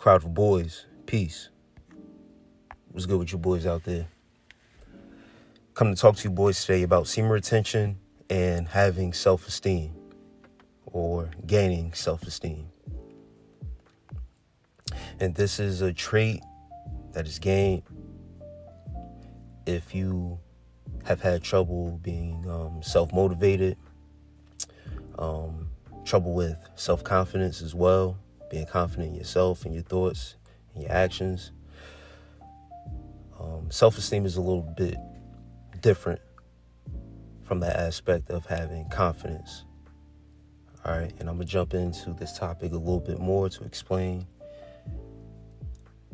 Crowd of boys, peace. What's good with you boys out there? Come to talk to you boys today about semen retention and having self-esteem or gaining self-esteem. And this is a trait that is gained if you have had trouble being self-motivated, trouble with self-confidence as well, being confident in yourself and your thoughts and your actions. Self-esteem is a little bit different from that aspect of having confidence. All right, and I'm going to jump into this topic a little bit more to explain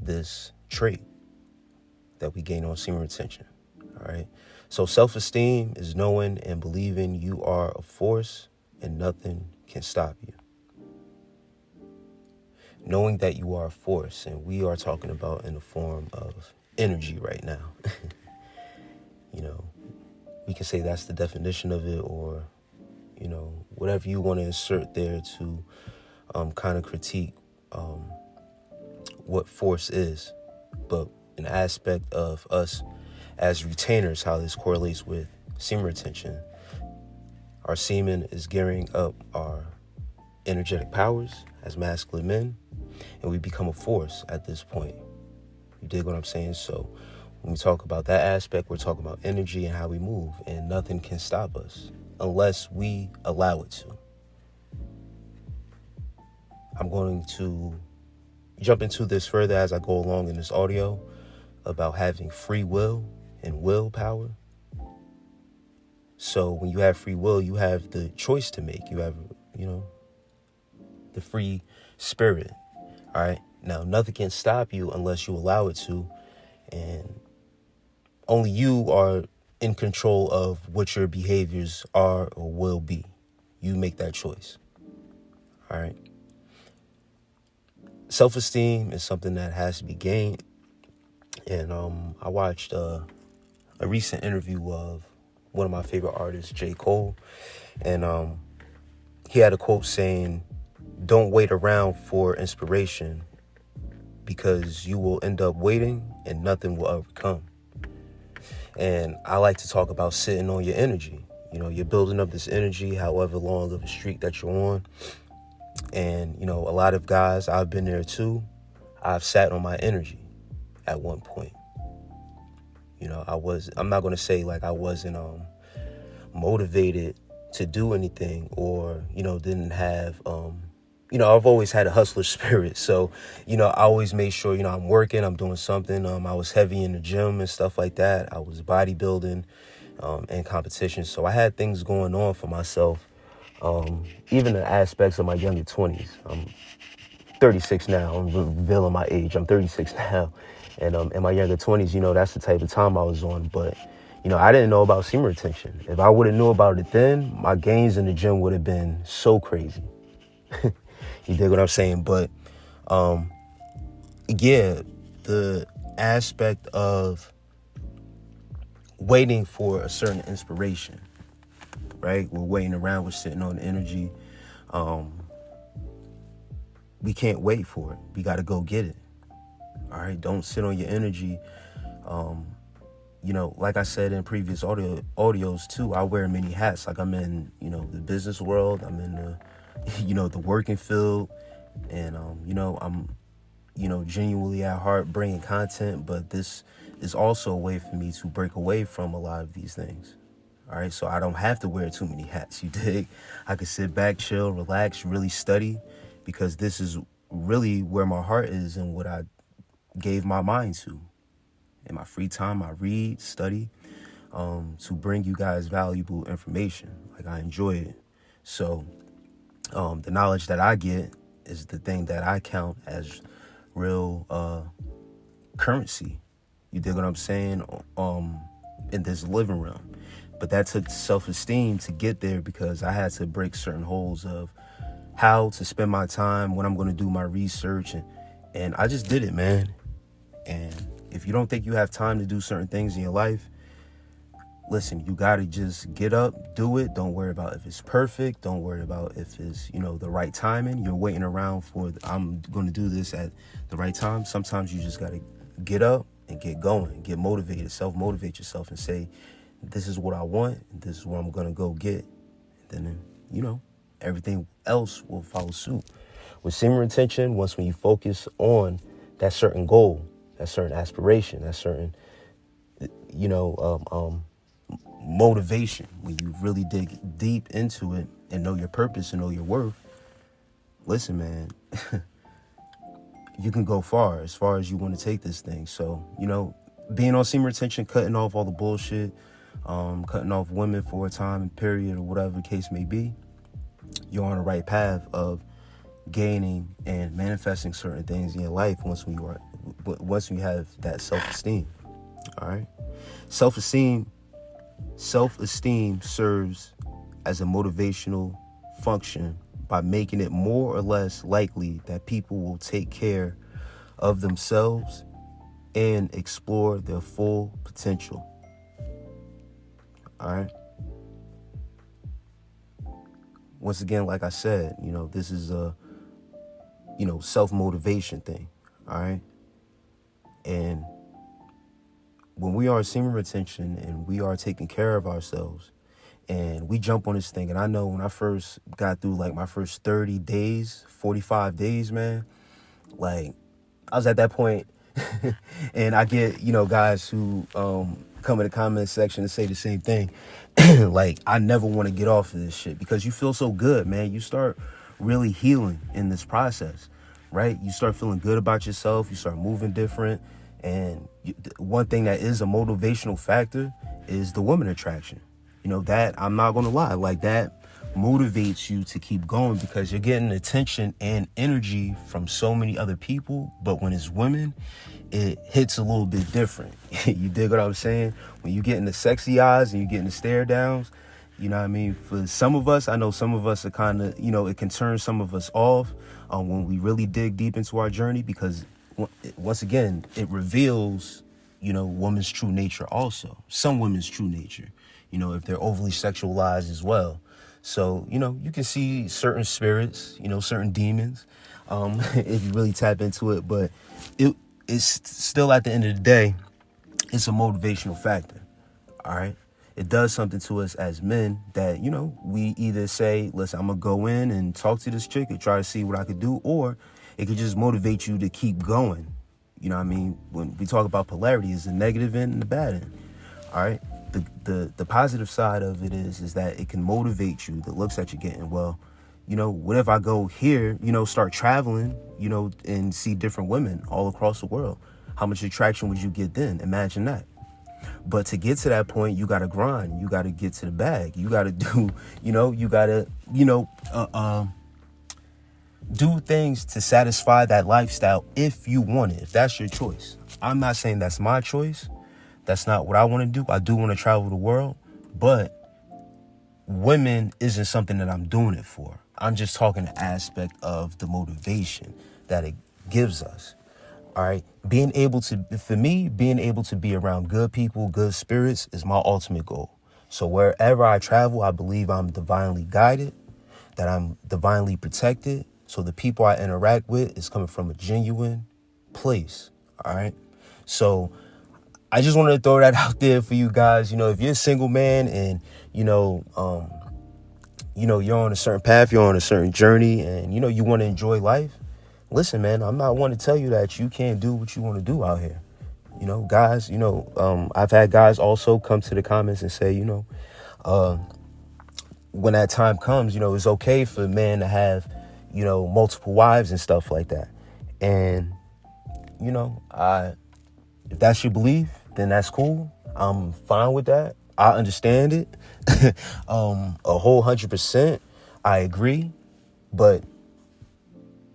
this trait that we gain on semen retention. All right, so self-esteem is knowing and believing you are a force and nothing can stop you. Knowing that you are a force, and we are talking about in the form of energy right now. We can say that's the definition of it, or, whatever you want to insert there to kind of critique what force is. But an aspect of us as retainers, how this correlates with semen retention, our semen is gearing up our energetic powers as masculine men, and we become a force at this point. You dig what I'm saying? So when we talk about that aspect, we're talking about energy and how we move, and nothing can stop us unless we allow it to. I'm going to jump into this further as I go along in this audio about having free will and willpower. So when you have free will, you have the choice to make. You have, the free spirit. All right. Now, nothing can stop you unless you allow it to. And only you are in control of what your behaviors are or will be. You make that choice. All right. Self-esteem is something that has to be gained. And I watched a recent interview of one of my favorite artists, J. Cole. And he had a quote saying, "Don't wait around for inspiration, because you will end up waiting and nothing will ever come." And I like to talk about sitting on your energy. You're building up this energy, however long of a streak that you're on. And, a lot of guys, I've been there too. I've sat on my energy at one point. I'm not going to say like I wasn't motivated to do anything, or, didn't have, I've always had a hustler spirit. So, I always made sure, I'm working, I'm doing something. I was heavy in the gym and stuff like that. I was bodybuilding and competition. So I had things going on for myself, even the aspects of my younger 20s. I'm 36 now. I'm revealing my age. I'm 36 now. And in my younger 20s, that's the type of time I was on. But, I didn't know about semen retention. If I would have knew about it then, my gains in the gym would have been so crazy. You dig what I'm saying? But, the aspect of waiting for a certain inspiration, right? We're waiting around, we're sitting on energy. We can't wait for it. We got to go get it. All right? Don't sit on your energy. Like I said in previous audios too, I wear many hats. Like I'm in, the business world. I'm in the, the working field. And, I'm, genuinely at heart bringing content. But this is also a way for me to break away from a lot of these things. All right? So I don't have to wear too many hats. You dig? I can sit back, chill, relax, really study, because this is really where my heart is and what I gave my mind to. In my free time, I read, study, to bring you guys valuable information. Like, I enjoy it. So the knowledge that I get is the thing that I count as real currency. You dig what I'm saying? In this living room. But that took self-esteem to get there, because I had to break certain holes of how to spend my time, when I'm going to do my research. And I just did it, man. And if you don't think you have time to do certain things in your life, listen, you got to just get up, do it. Don't worry about if it's perfect. Don't worry about if it's, the right timing. You're waiting around for, I'm going to do this at the right time. Sometimes you just got to get up and get going, get motivated, self-motivate yourself and say, this is what I want. And this is what I'm going to go get. And then, everything else will follow suit. With semen retention, when you focus on that certain goal, that certain aspiration, that certain, motivation, when you really dig deep into it and know your purpose and know your worth, listen, man, you can go far as you want to take this thing. So, being on semen retention, cutting off all the bullshit, cutting off women for a time and period or whatever the case may be, you're on the right path of gaining and manifesting certain things in your life once you have that self-esteem. All right. Self-esteem serves as a motivational function by making it more or less likely that people will take care of themselves and explore their full potential. All right. Once again, like I said, this is a, self-motivation thing. All right. And when we are semen retention and we are taking care of ourselves and we jump on this thing, and I know when I first got through like my first 30 days, 45 days, man, like I was at that point and I get, guys who come in the comment section and say the same thing. Like, I never want to get off of this shit because you feel so good, man. You start really healing in this process, right? You start feeling good about yourself. You start moving different. And one thing that is a motivational factor is the woman attraction. That, I'm not going to lie, like that motivates you to keep going because you're getting attention and energy from so many other people. But when it's women, it hits a little bit different. You dig what I'm saying? When you get in the sexy eyes and you get in the stare downs, you know what I mean? For some of us, I know some of us are kind of, it can turn some of us off when we really dig deep into our journey because once again, it reveals, woman's true nature also. Some women's true nature, if they're overly sexualized as well. So, you can see certain spirits, certain demons, if you really tap into it. But it's still, at the end of the day, it's a motivational factor. All right. It does something to us as men that, we either say, listen, I'm going to go in and talk to this chick and try to see what I could do, or it could just motivate you to keep going. You know what I mean? When we talk about polarity, it's the negative end and the bad end. All right. The positive side of it is that it can motivate you. The looks that you're getting, well, what if I go here, start traveling, and see different women all across the world? How much attraction would you get then? Imagine that. But to get to that point, you got to grind. You got to get to the bag. You got to do, you got to, do things to satisfy that lifestyle if you want it, if that's your choice. I'm not saying that's my choice. That's not what I want to do. I do want to travel the world, but women isn't something that I'm doing it for. I'm just talking the aspect of the motivation that it gives us. All right. Being able to be around good people, good spirits is my ultimate goal. So wherever I travel, I believe I'm divinely guided, that I'm divinely protected. So the people I interact with is coming from a genuine place. All right. So I just wanted to throw that out there for you guys. If you're a single man and, you're on a certain path, you're on a certain journey and, you want to enjoy life. Listen, man, I'm not one to tell you that you can't do what you want to do out here. Guys, I've had guys also come to the comments and say, when that time comes, it's okay for men to have, multiple wives and stuff like that. And, if that's your belief, then that's cool. I'm fine with that. I understand it. A whole 100%. I agree. But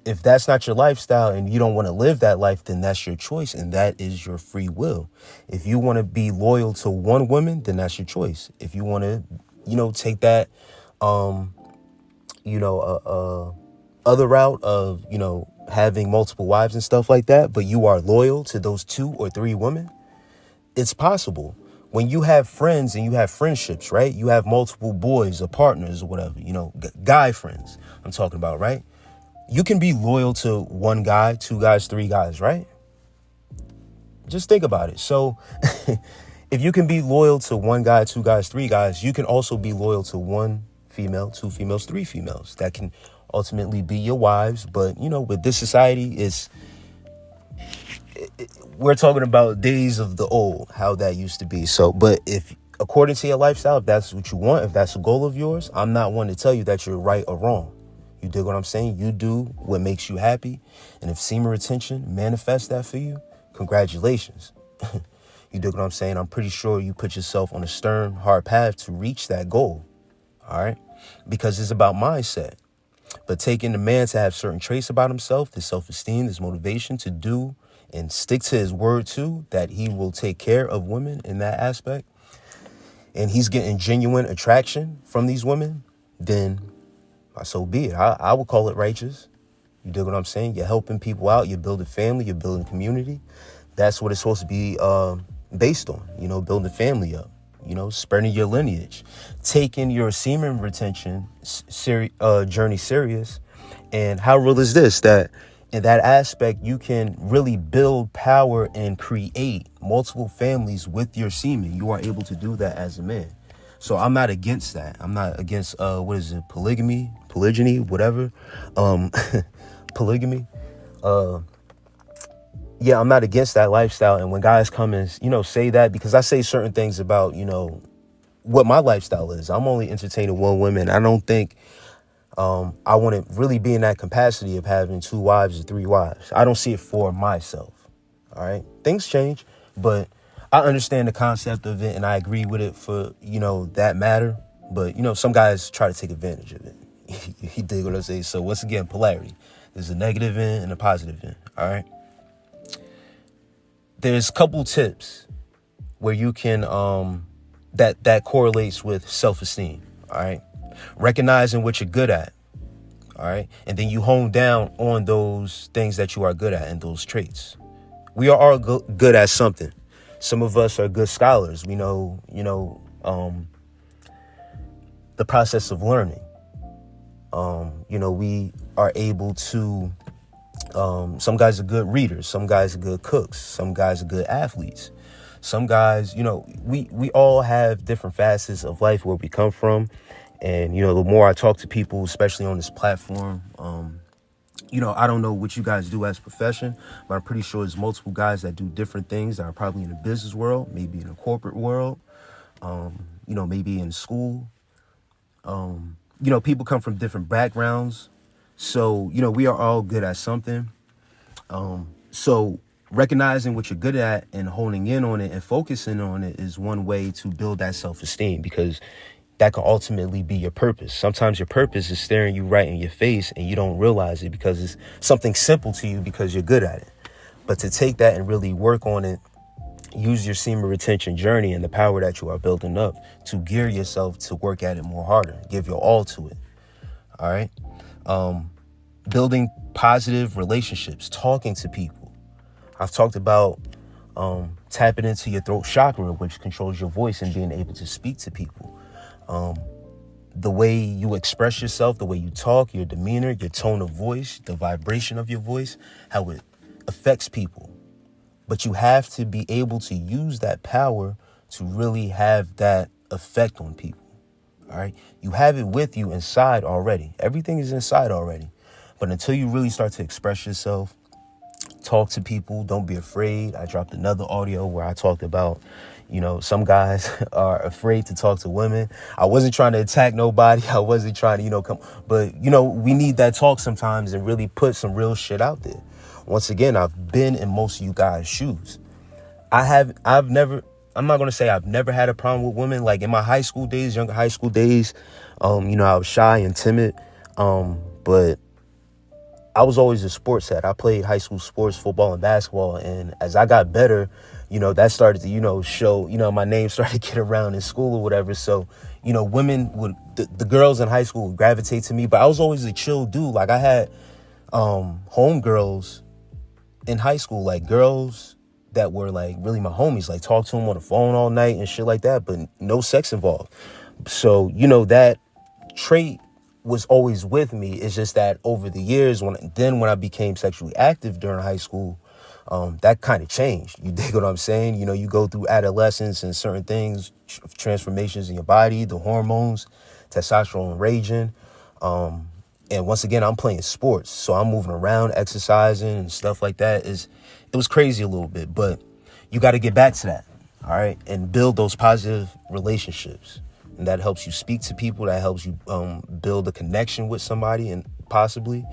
if that's not your lifestyle and you don't want to live that life, then that's your choice and that is your free will. If you want to be loyal to one woman, then that's your choice. If you want to, take that, other route of, having multiple wives and stuff like that, but you are loyal to those 2 or 3 women, it's possible. when you have friends and you have friendships, right? You have multiple boys or partners or whatever, guy friends I'm talking about, right? You can be loyal to one guy, two guys, three guys, right? Just think about it. So if you can be loyal to one guy, two guys, three guys, you can also be loyal to one female, two females, three females. That can ultimately be your wives. But, with this society, we're talking about days of the old, how that used to be. So, but if according to your lifestyle, if that's what you want, if that's a goal of yours, I'm not one to tell you that you're right or wrong. You dig what I'm saying? You do what makes you happy. And if semen retention manifests that for you, congratulations. You dig what I'm saying? I'm pretty sure you put yourself on a stern, hard path to reach that goal. All right? Because it's about mindset. But taking the man to have certain traits about himself, his self-esteem, his motivation to do and stick to his word too, that he will take care of women in that aspect, and he's getting genuine attraction from these women, then so be it. I would call it righteous. You dig what I'm saying? You're helping people out. You're building family. You're building community. That's what it's supposed to be based on, building family up, spreading your lineage, taking your semen retention journey serious. And how real is this? That in that aspect, you can really build power and create multiple families with your semen. You are able to do that as a man. So I'm not against that. I'm not against, polygyny, whatever. Polygamy. Yeah, I'm not against that lifestyle. And when guys come and, say that, because I say certain things about, what my lifestyle is. I'm only entertaining one woman. I don't think I want to really be in that capacity of having two wives or three wives. I don't see it for myself. All right. Things change, but I understand the concept of it and I agree with it for, that matter. But, some guys try to take advantage of it. You dig what I say? So once again, polarity. There's a negative end and a positive end. All right. There's a couple tips where you can, that correlates with self-esteem. All right. Recognizing what you're good at. All right. And then you hone down on those things that you are good at and those traits. We are all good at something. Some of us are good scholars. We know, the process of learning. We are able to, some guys are good readers. Some guys are good cooks. Some guys are good athletes. Some guys, we all have different facets of life where we come from. And, the more I talk to people, especially on this platform, I don't know what you guys do as a profession, but I'm pretty sure there's multiple guys that do different things that are probably in the business world, maybe in the corporate world, maybe in school. People come from different backgrounds. So, we are all good at something. So recognizing what you're good at and honing in on it and focusing on it is one way to build that self-esteem, because that can ultimately be your purpose. Sometimes your purpose is staring you right in your face and you don't realize it because it's something simple to you because you're good at it. But to take that and really work on it, use your semen retention journey and the power that you are building up to gear yourself to work at it more harder, give your all to it. All right. Building positive relationships, talking to people. I've talked about tapping into your throat chakra, which controls your voice and being able to speak to people. The way you express yourself, the way you talk, your demeanor, your tone of voice, the vibration of your voice, how it affects people. But you have to be able to use that power to really have that effect on people. All right. You have it with you inside already. Everything is inside already. But until you really start to express yourself, talk to people, don't be afraid. I dropped another audio where I talked about, some guys are afraid to talk to women. I wasn't trying to attack nobody. I wasn't trying to, come. But, we need that talk sometimes and really put some real shit out there. Once again, I've been in most of you guys' shoes. I'm not going to say I've never had a problem with women. Like in my high school days, younger high school days, I was shy and timid. But I was always a sports head. I played high school sports, football and basketball. And as I got better, that started to, show, my name started to get around in school or whatever. So, women the girls in high school would gravitate to me, but I was always a chill dude. Like I had homegirls in high school, like girls that were like really my homies, like talk to them on the phone all night and shit like that, but no sex involved. So, that trait was always with me. It's just that over the years, when I became sexually active during high school, that kind of changed. You dig what I'm saying? You go through adolescence and certain things, transformations in your body, the hormones, testosterone raging. And once again, I'm playing sports, so I'm moving around, exercising and stuff like that. It was crazy a little bit, but you got to get back to that, all right, and build those positive relationships. And that helps you speak to people. That helps you build a connection with somebody, and possibly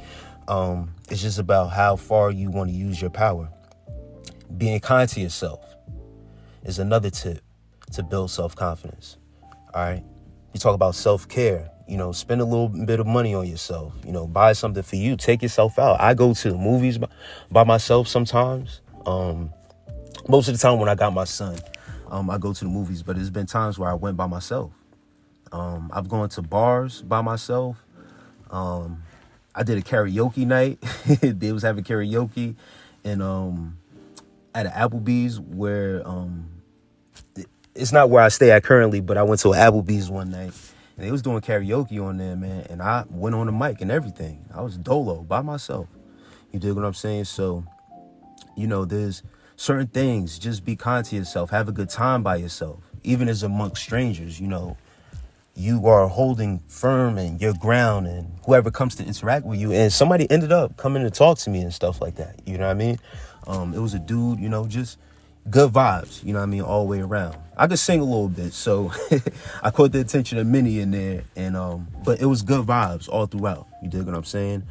it's just about how far you want to use your power. Being kind to yourself is another tip to build self-confidence, all right? You talk about self-care. Spend a little bit of money on yourself. Buy something for you. Take yourself out. I go to the movies by myself sometimes. Most of the time when I got my son, I go to the movies, but there's been times where I went by myself. I've gone to bars by myself. I did a karaoke night. They was having karaoke and at an Applebee's where it's not where I stay at currently, but I went to an Applebee's one night. And they was doing karaoke on there, man. And I went on the mic and everything. I was dolo by myself. You dig what I'm saying? So, there's certain things. Just be kind to yourself. Have a good time by yourself. Even as amongst strangers, you are holding firm and your ground, and whoever comes to interact with you. And somebody ended up coming to talk to me and stuff like that. You know what I mean? It was a dude, just good vibes, all the way around. I could sing a little bit, so I caught the attention of many in there, and but it was good vibes all throughout. You dig what I'm saying?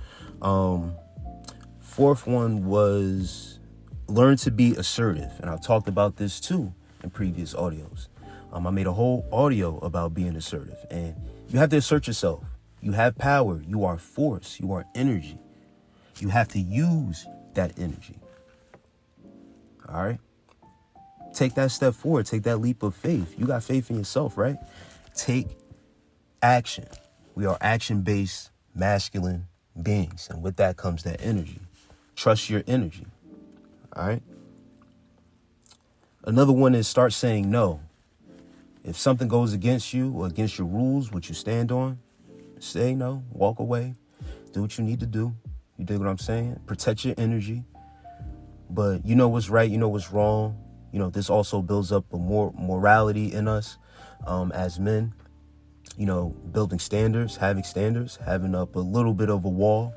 Fourth one was learn to be assertive, and I've talked about this too in previous audios. I made a whole audio about being assertive, and you have to assert yourself. You have power. You are force. You are energy. You have to use that energy. All right? Take that step forward. Take that leap of faith. You got faith in yourself, right? Take action. We are action-based, masculine beings. And with that comes that energy. Trust your energy. All right? Another one is start saying no. If something goes against you or against your rules, what you stand on, say no. Walk away. Do what you need to do. You dig what I'm saying? Protect your energy. But you know what's right. You know what's wrong. This also builds up a more morality in us as men, building standards, having up a little bit of a wall.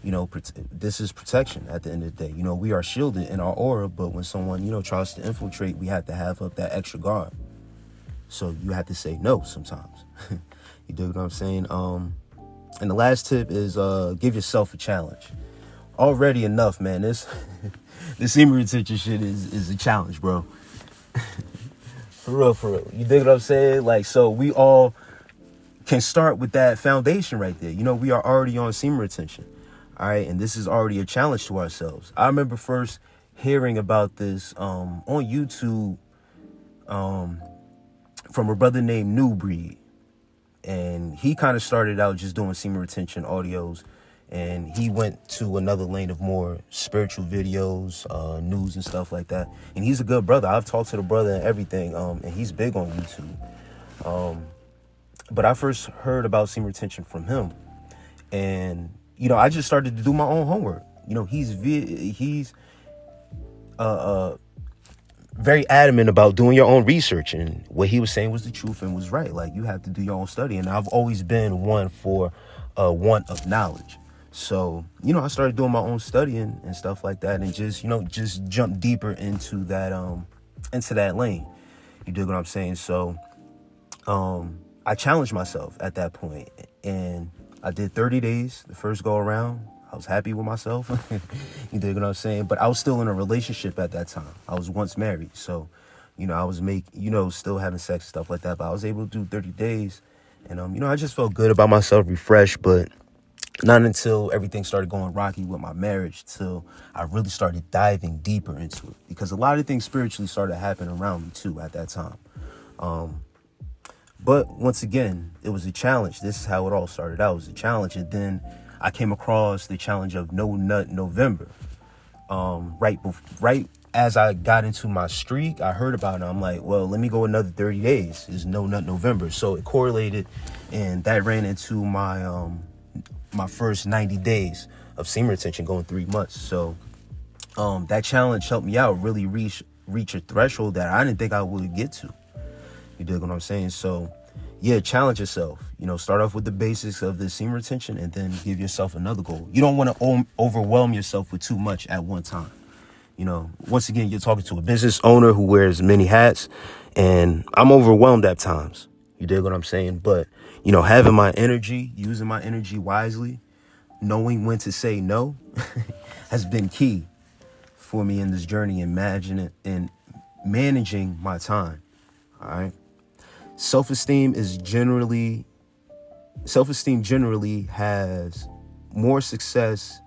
This is protection at the end of the day. We are shielded in our aura, but when someone, tries to infiltrate, we have to have up that extra guard. So you have to say no sometimes. You dig what I'm saying? And the last tip is give yourself a challenge. Already enough, man. This semen retention shit is a challenge, bro. For real. You dig what I'm saying? Like, so we all can start with that foundation right there. We are already on semen retention. All right. And this is already a challenge to ourselves. I remember first hearing about this on YouTube from a brother named New Breed. And he kind of started out just doing semen retention audios. And he went to another lane of more spiritual videos, news and stuff like that. And he's a good brother. I've talked to the brother and everything. And he's big on YouTube. But I first heard about semen retention from him. And, I just started to do my own homework. He's very adamant about doing your own research. And what he was saying was the truth and was right. Like, you have to do your own study. And I've always been one for want of knowledge. So, I started doing my own studying and stuff like that, and just jump deeper into that lane. You dig what I'm saying? So, I challenged myself at that point, and I did 30 days the first go around. I was happy with myself. You dig what I'm saying? But I was still in a relationship at that time. I was once married, so, I was still having sex and stuff like that. But I was able to do 30 days, and I just felt good about myself, refreshed, but not until everything started going rocky with my marriage till I really started diving deeper into it, because a lot of things spiritually started happening around me too at that time. But once again, it was a challenge. This is how it all started out. It was a challenge. And then I came across the challenge of No Nut November. Right as I got into my streak, I heard about it. I'm like, well, let me go another 30 days. It's No Nut November. So it correlated, and that ran into my my first 90 days of semen retention, going 3 months. So that challenge helped me out, really reach a threshold that I didn't think I would get to. You dig what I'm saying? So yeah, challenge yourself. Start off with the basics of the semen retention and then give yourself another goal. You don't want to overwhelm yourself with too much at one time. Once again, you're talking to a business owner who wears many hats, and I'm overwhelmed at times. You dig what I'm saying? But, having my energy, using my energy wisely, knowing when to say no has been key for me in this journey, imagining and managing my time. All right. Self-esteem generally has more success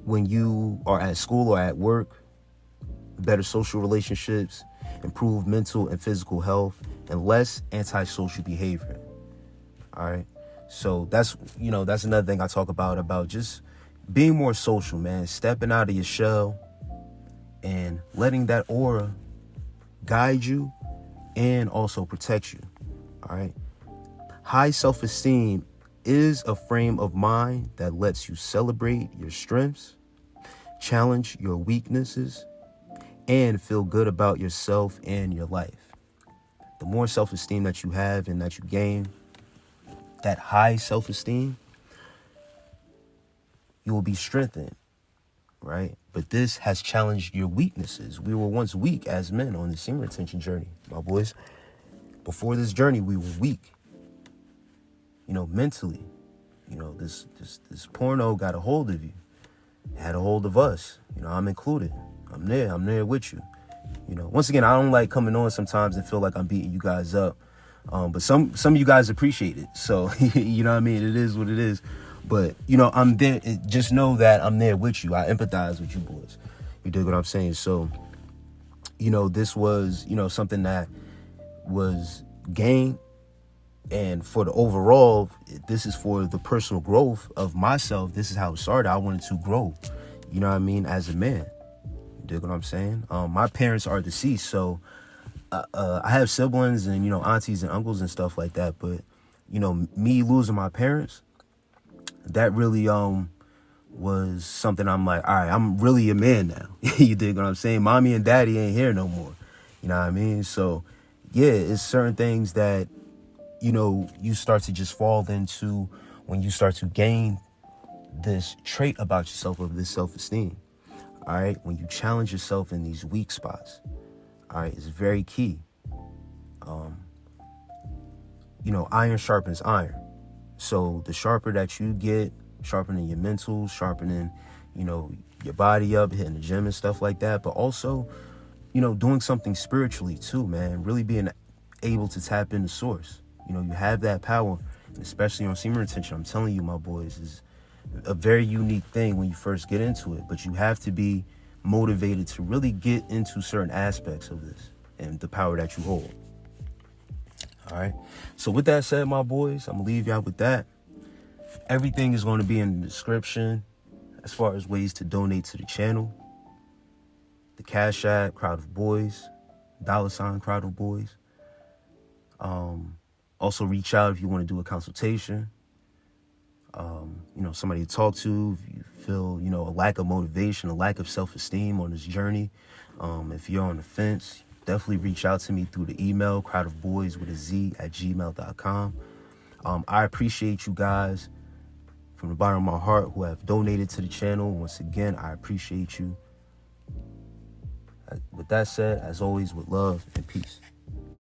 when you are at school or at work, better social relationships, improved mental and physical health, and less antisocial behavior. All right. So that's another thing I talk about just being more social, man, stepping out of your shell and letting that aura guide you and also protect you. All right. High self-esteem is a frame of mind that lets you celebrate your strengths, challenge your weaknesses, and feel good about yourself and your life. The more self-esteem that you have and that you gain, that high self-esteem, you will be strengthened, right? But this has challenged your weaknesses. We were once weak as men on the semen retention journey, my boys. Before this journey, we were weak, mentally. This porno got a hold of you. It had a hold of us. I'm included. I'm there with you. Once again, I don't like coming on sometimes and feel like I'm beating you guys up. But some of you guys appreciate it. So, you know what I mean? It is what it is. But, I'm there. Just know that I'm there with you. I empathize with you boys. You dig what I'm saying? So, this was, something that was gained. And for the overall, this is for the personal growth of myself. This is how it started. I wanted to grow, as a man. You dig what I'm saying? My parents are deceased, so I have siblings and, aunties and uncles and stuff like that. But, me losing my parents, that really was something I'm like, all right, I'm really a man now. You dig what I'm saying? Mommy and daddy ain't here no more. You know what I mean? So, yeah, it's certain things that, you start to just fall into when you start to gain this trait about yourself of this self-esteem. All right. When you challenge yourself in these weak spots. All right. It's very key. Iron sharpens iron. So the sharper that you get, sharpening your mental, sharpening, your body up, hitting the gym and stuff like that. But also, doing something spiritually too, man. Really being able to tap into source. You have that power, especially on semen retention. I'm telling you, my boys, is a very unique thing when you first get into it. But you have to be motivated to really get into certain aspects of this and the power that you hold. All right. So with that said, my boys, I'm going to leave y'all with that. Everything is going to be in the description as far as ways to donate to the channel. The Cashapp, crowdofboyz, $ crowdofboyz. Also reach out if you want to do a consultation. Somebody to talk to if you feel, a lack of motivation, a lack of self-esteem on this journey. If you're on the fence, definitely reach out to me through the email, crowdofboyz@gmail.com. I appreciate you guys from the bottom of my heart who have donated to the channel. Once again, I appreciate you. With that said, as always, with love and peace.